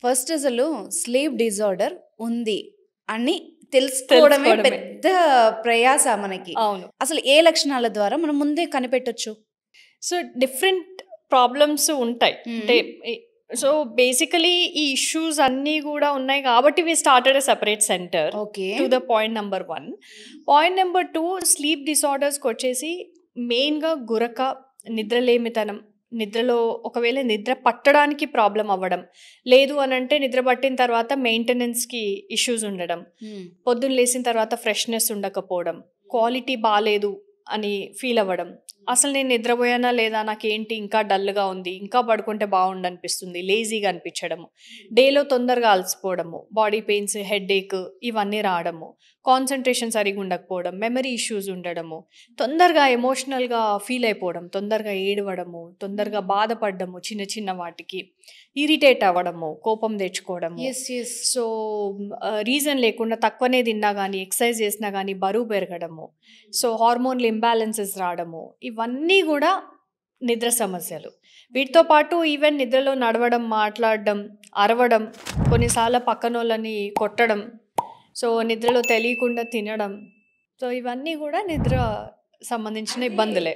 First అసలు sleep disorder ఉంది అని తెలుసుకోవడమే తెలుసుకోవడమే. పెద్ద ప్రయాస మనకి. అవును. అసలు ఏ లక్షణాల ద్వారా మనం ముందే కనిపెట్టొచ్చు? సో డిఫరెంట్ ప్రాబ్లమ్స్ ఉంటాయి. అంటే సో బేసికలీ ఈ ఇష్యూస్ అన్నీ కూడా ఉన్నాయి కాబట్టి we started a separate centre okay. To the point number 1. Point number 2, sleep డిసార్డర్స్కి వచ్చేసి మెయిన్గా గురక, నిద్రలేమితనం, నిద్రలో ఒకవేళ నిద్ర పట్టడానికి ప్రాబ్లం అవ్వడం, లేదు అని అంటే నిద్ర పట్టిన తర్వాత మెయింటెనెన్స్కి ఇష్యూస్ ఉండడం, పొద్దున్న లేచిన తర్వాత ఫ్రెష్నెస్ ఉండకపోవడం, క్వాలిటీ బాగాలేదు అని ఫీల్ అవ్వడం, అసలు నేను నిద్రపోయానా లేదా, నాకేంటి ఇంకా డల్గా ఉంది, ఇంకా పడుకుంటే బాగుండు అనిపిస్తుంది, లేజీగా అనిపించడము, డేలో తొందరగా అలసిపోవడము, బాడీ పెయిన్స్, హెడేక్ ఇవన్నీ రావడము, కాన్సన్ట్రేషన్ సరిగా ఉండకపోవడం, మెమరీ ఇష్యూస్ ఉండడము, తొందరగా ఎమోషనల్గా ఫీల్ అయిపోవడం, తొందరగా ఏడవడము, తొందరగా బాధపడము, చిన్న చిన్న వాటికి ఇరిటేట్ అవ్వడము, కోపం తెచ్చుకోవడము. సో రీజన్ లేకుండా తక్కువనే తిన్నా కానీ, ఎక్సర్సైజ్ చేసినా కానీ బరువు పెరగడము, సో హార్మోన్లు ఇంబ్యాలెన్సెస్ రావడము, ఇవన్నీ కూడా నిద్ర సమస్యలు. వీటితో పాటు ఈవెన్ నిద్రలో నడవడం, మాట్లాడడం, అరవడం, కొన్నిసార్లు పక్కనోళ్ళని కొట్టడం, సో నిద్రలో తెలియకుండా తినడం, సో ఇవన్నీ కూడా నిద్ర సంబంధించిన ఇబ్బందులే.